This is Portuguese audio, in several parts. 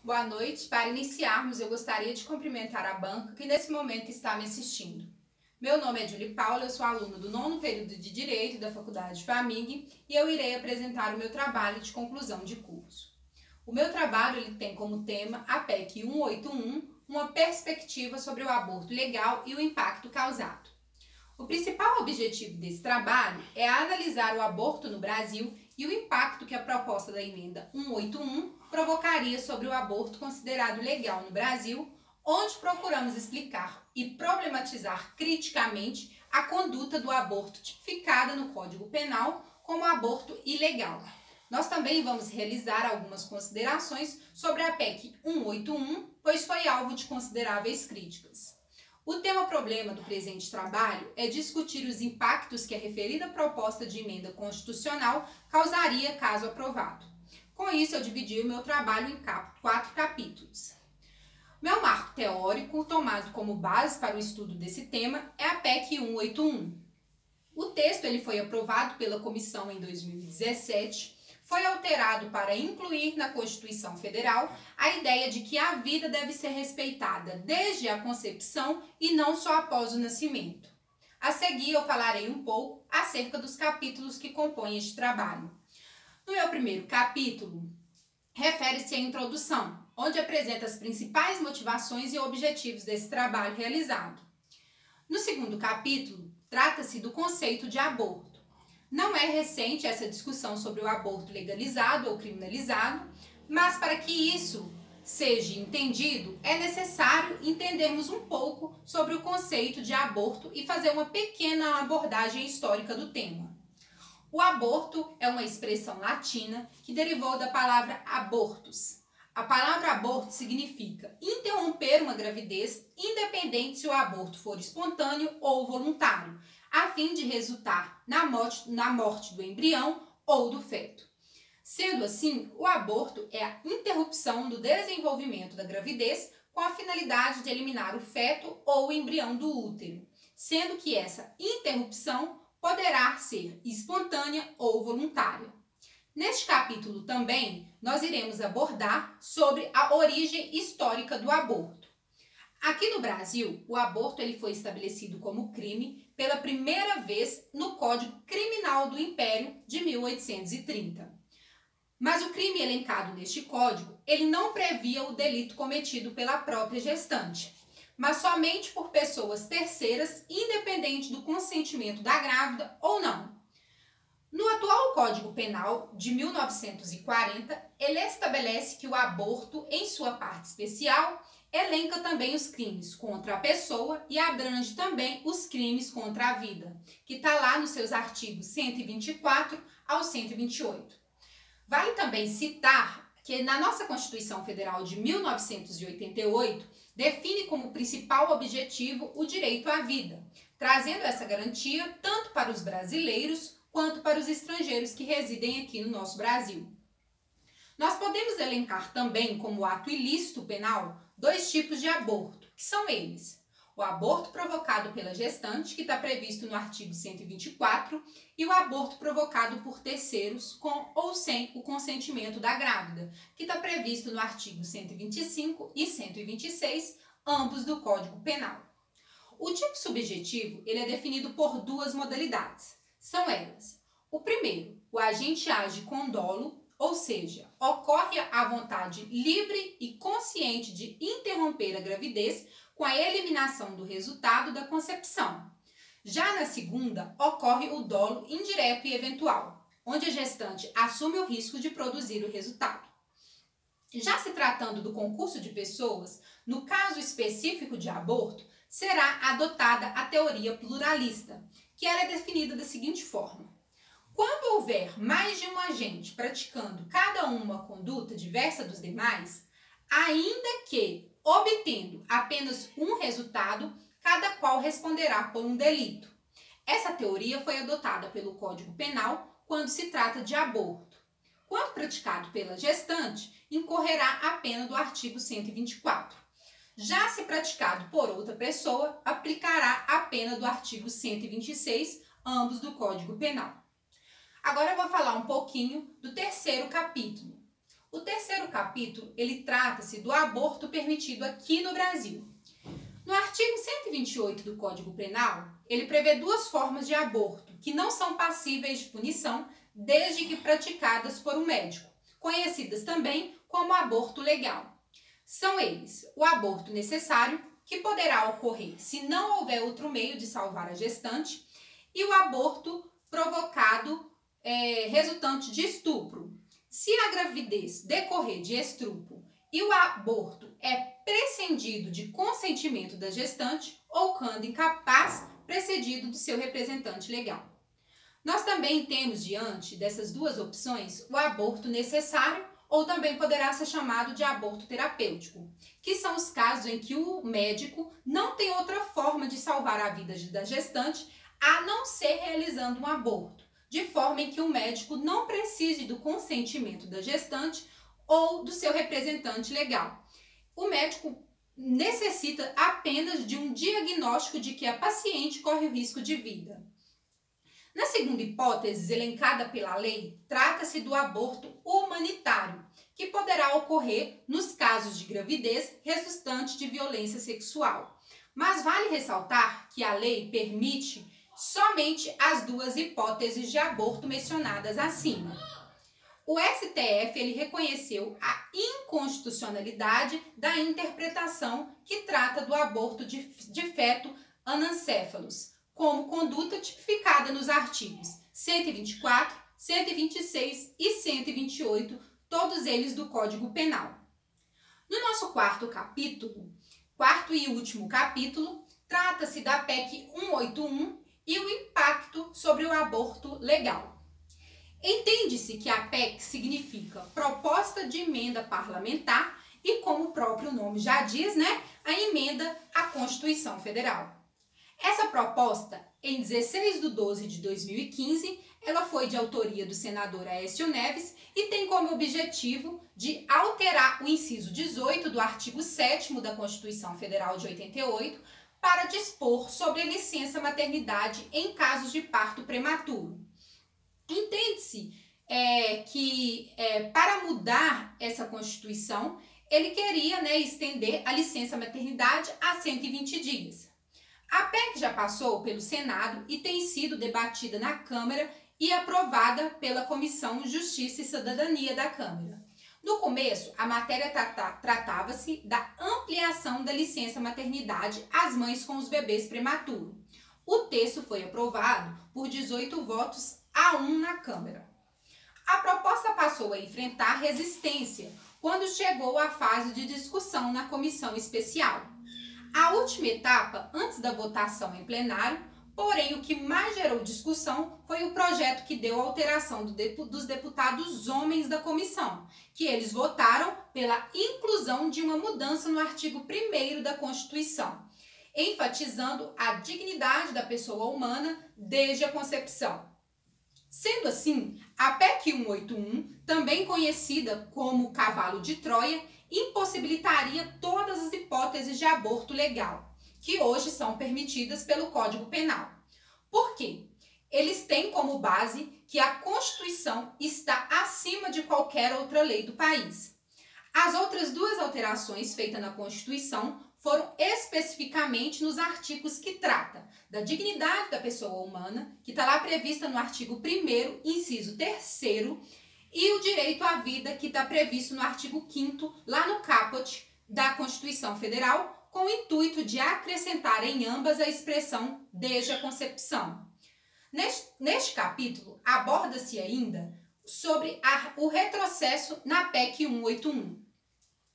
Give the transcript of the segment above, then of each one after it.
Boa noite. Para iniciarmos, eu gostaria de cumprimentar a banca que nesse momento está me assistindo. Meu nome é Julie Paula, eu sou aluna do 9º período de Direito da Faculdade FAMIG e eu irei apresentar o meu trabalho de conclusão de curso. O meu trabalho ele tem como tema a PEC 181, uma perspectiva sobre o aborto legal e o impacto causado. O principal objetivo desse trabalho é analisar o aborto no Brasil e o impacto que a proposta da emenda 181 provocaria sobre o aborto considerado legal no Brasil, onde procuramos explicar e problematizar criticamente a conduta do aborto tipificada no Código Penal como aborto ilegal. Nós também vamos realizar algumas considerações sobre a PEC 181, pois foi alvo de consideráveis críticas. O tema-problema do presente trabalho é discutir os impactos que a referida proposta de emenda constitucional causaria caso aprovado. Com isso, eu dividi o meu trabalho em 4 capítulos. Meu marco teórico, tomado como base para o estudo desse tema, é a PEC 181. O texto ele foi aprovado pela comissão em 2017, foi alterado para incluir na Constituição Federal a ideia de que a vida deve ser respeitada desde a concepção e não só após o nascimento. A seguir, eu falarei um pouco acerca dos capítulos que compõem este trabalho. No meu primeiro capítulo, refere-se à introdução, onde apresenta as principais motivações e objetivos desse trabalho realizado. No segundo capítulo, trata-se do conceito de aborto. Não é recente essa discussão sobre o aborto legalizado ou criminalizado, mas para que isso seja entendido, é necessário entendermos um pouco sobre o conceito de aborto e fazer uma pequena abordagem histórica do tema. O aborto é uma expressão latina que derivou da palavra abortus. A palavra aborto significa interromper uma gravidez, independente se o aborto for espontâneo ou voluntário, a fim de resultar na morte do embrião ou do feto. Sendo assim, o aborto é a interrupção do desenvolvimento da gravidez com a finalidade de eliminar o feto ou o embrião do útero, sendo que essa interrupção poderá ser espontânea ou voluntária. Neste capítulo também, nós iremos abordar sobre a origem histórica do aborto. Aqui no Brasil, o aborto ele foi estabelecido como crime pela primeira vez no Código Criminal do Império de 1830. Mas o crime elencado neste código, ele não previa o delito cometido pela própria gestante, mas somente por pessoas terceiras, independente do consentimento da grávida ou não. No atual Código Penal de 1940, ele estabelece que o aborto, em sua parte especial, elenca também os crimes contra a pessoa e abrange também os crimes contra a vida, que está lá nos seus artigos 124 ao 128. Vale também citar que na nossa Constituição Federal de 1988, define como principal objetivo o direito à vida, trazendo essa garantia tanto para os brasileiros quanto para os estrangeiros que residem aqui no nosso Brasil. Nós podemos elencar também como ato ilícito penal 2 tipos de aborto, que são eles: o aborto provocado pela gestante, que está previsto no artigo 124, e o aborto provocado por terceiros com ou sem o consentimento da grávida, que está previsto no artigo 125 e 126, ambos do Código Penal. O tipo subjetivo ele é definido por 2 modalidades. São elas: o primeiro, o agente age com dolo, ou seja, ocorre a vontade livre e consciente de interromper a gravidez com a eliminação do resultado da concepção. Já na segunda, ocorre o dolo indireto e eventual, onde a gestante assume o risco de produzir o resultado. Já se tratando do concurso de pessoas, no caso específico de aborto, será adotada a teoria pluralista, que ela é definida da seguinte forma: quando houver mais de um agente praticando cada uma conduta diversa dos demais, ainda que obtendo apenas um resultado, cada qual responderá por um delito. Essa teoria foi adotada pelo Código Penal quando se trata de aborto. Quando praticado pela gestante, incorrerá a pena do artigo 124. Já se praticado por outra pessoa, aplicará a pena do artigo 126, ambos do Código Penal. Agora eu vou falar um pouquinho do terceiro capítulo. O terceiro capítulo, ele trata-se do aborto permitido aqui no Brasil. No artigo 128 do Código Penal, ele prevê duas formas de aborto que não são passíveis de punição desde que praticadas por um médico, conhecidas também como aborto legal. São eles o aborto necessário, que poderá ocorrer se não houver outro meio de salvar a gestante, e o aborto provocado resultante de estupro. Se a gravidez decorrer de estupro e o aborto é prescindido de consentimento da gestante ou quando incapaz, precedido do seu representante legal. Nós também temos diante dessas duas opções o aborto necessário, ou também poderá ser chamado de aborto terapêutico, que são os casos em que o médico não tem outra forma de salvar a vida da gestante a não ser realizando um aborto, de forma em que o médico não precise do consentimento da gestante ou do seu representante legal. O médico necessita apenas de um diagnóstico de que a paciente corre o risco de vida. Na segunda hipótese, elencada pela lei, trata-se do aborto humanitário, que poderá ocorrer nos casos de gravidez resultante de violência sexual. Mas vale ressaltar que a lei permite somente as duas hipóteses de aborto mencionadas acima. O STF ele reconheceu a inconstitucionalidade da interpretação que trata do aborto de feto anencéfalos, como conduta tipificada nos artigos 124, 126 e 128, todos eles do Código Penal. No nosso quarto e último capítulo, trata-se da PEC 181 e o impacto sobre o aborto legal. Entende-se que a PEC significa Proposta de Emenda Parlamentar e, como o próprio nome já diz, a emenda à Constituição Federal. Essa proposta, em 16/12/2015, ela foi de autoria do senador Aécio Neves e tem como objetivo de alterar o inciso 18 do artigo 7º da Constituição Federal de 88 para dispor sobre a licença maternidade em casos de parto prematuro. Entende-se que para mudar essa Constituição, ele queria estender a licença maternidade a 120 dias. A PEC já passou pelo Senado e tem sido debatida na Câmara e aprovada pela Comissão Justiça e Cidadania da Câmara. No começo, a matéria tratava-se da ampliação da licença maternidade às mães com os bebês prematuros. O texto foi aprovado por 18 votos a 1 na Câmara. A proposta passou a enfrentar resistência quando chegou à fase de discussão na comissão especial. A última etapa, antes da votação em plenário, porém o que mais gerou discussão foi o projeto que deu alteração dos deputados homens da comissão, que eles votaram pela inclusão de uma mudança no artigo 1º da Constituição, enfatizando a dignidade da pessoa humana desde a concepção. Sendo assim, a PEC 181, também conhecida como cavalo de Troia, impossibilitaria todas as hipóteses de aborto legal, que hoje são permitidas pelo Código Penal. Por quê? Eles têm como base que a Constituição está acima de qualquer outra lei do país. As outras duas alterações feitas na Constituição foram especificamente nos artigos que tratam da dignidade da pessoa humana, que está lá prevista no artigo 1º, inciso 3º, e o direito à vida, que está previsto no artigo 5º, lá no caput da Constituição Federal, com o intuito de acrescentar em ambas a expressão desde a concepção. Neste capítulo, aborda-se ainda sobre o retrocesso na PEC 181.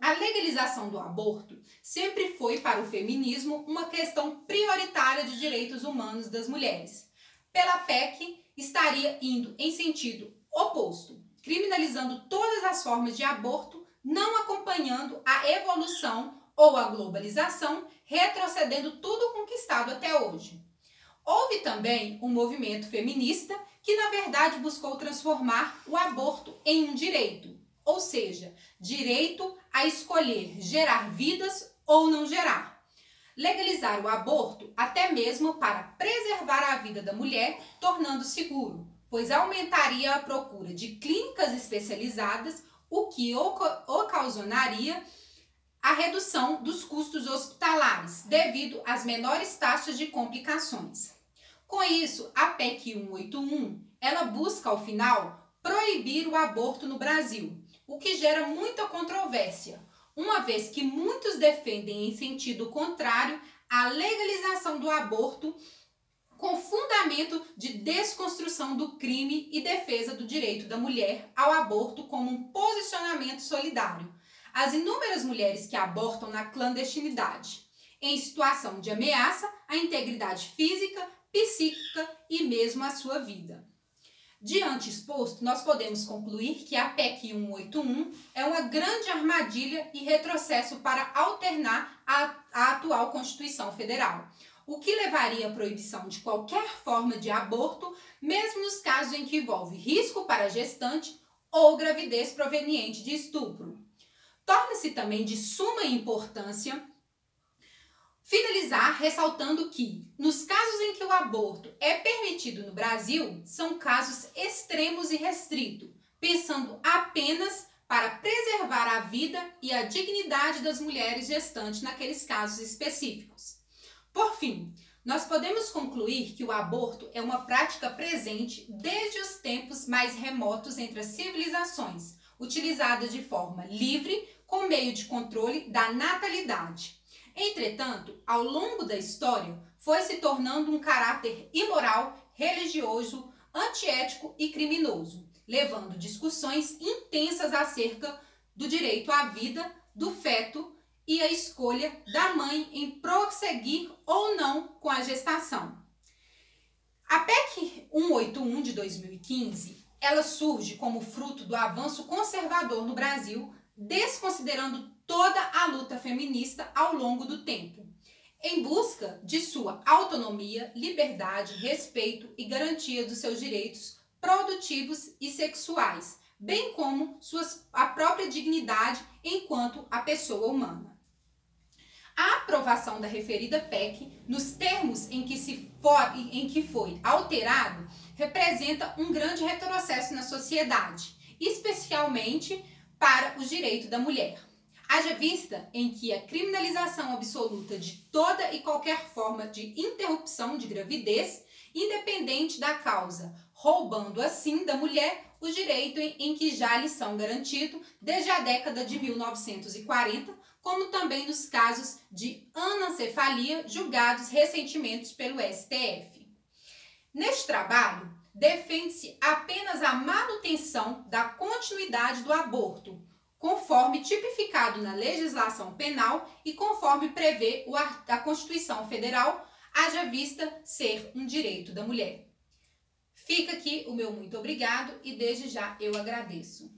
A legalização do aborto sempre foi para o feminismo uma questão prioritária de direitos humanos das mulheres. Pela PEC, estaria indo em sentido oposto, criminalizando todas as formas de aborto, não acompanhando a evolução ou a globalização, retrocedendo tudo conquistado até hoje. Houve também um movimento feminista que, na verdade, buscou transformar o aborto em um direito, ou seja, direito a escolher gerar vidas ou não gerar. Legalizar o aborto até mesmo para preservar a vida da mulher, tornando seguro, pois aumentaria a procura de clínicas especializadas, o que ocasionaria a redução dos custos hospitalares devido às menores taxas de complicações. Com isso, a PEC 181, ela busca, ao final, proibir o aborto no Brasil, o que gera muita controvérsia, uma vez que muitos defendem em sentido contrário a legalização do aborto com fundamento de desconstrução do crime e defesa do direito da mulher ao aborto como um posicionamento solidário. As inúmeras mulheres que abortam na clandestinidade, em situação de ameaça à integridade física, psíquica e mesmo à sua vida. Diante exposto, nós podemos concluir que a PEC 181 é uma grande armadilha e retrocesso para alternar a atual Constituição Federal, o que levaria à proibição de qualquer forma de aborto, mesmo nos casos em que envolve risco para a gestante ou gravidez proveniente de estupro. Torna-se também de suma importância finalizar ressaltando que, nos casos em que o aborto é permitido no Brasil, são casos extremos e restritos, pensando apenas para preservar a vida e a dignidade das mulheres gestantes naqueles casos específicos. Por fim, nós podemos concluir que o aborto é uma prática presente desde os tempos mais remotos entre as civilizações, utilizada de forma livre, com meio de controle da natalidade. Entretanto, ao longo da história, foi se tornando um caráter imoral, religioso, antiético e criminoso, levando discussões intensas acerca do direito à vida do feto e a escolha da mãe em prosseguir ou não com a gestação. A PEC 181 de 2015, ela surge como fruto do avanço conservador no Brasil, desconsiderando toda a luta feminista ao longo do tempo, em busca de sua autonomia, liberdade, respeito e garantia dos seus direitos produtivos e sexuais, bem como a própria dignidade enquanto a pessoa humana. A aprovação da referida PEC, nos termos em que foi alterado, representa um grande retrocesso na sociedade, especialmente para os direitos da mulher. Haja vista em que a criminalização absoluta de toda e qualquer forma de interrupção de gravidez, independente da causa, roubando assim da mulher os direitos em que já lhes são garantidos desde a década de 1940, como também nos casos de anencefalia julgados recentemente pelo STF. Neste trabalho, defende-se apenas a manutenção da continuidade do aborto, conforme tipificado na legislação penal e conforme prevê a Constituição Federal, haja vista ser um direito da mulher. Fica aqui o meu muito obrigado e desde já eu agradeço.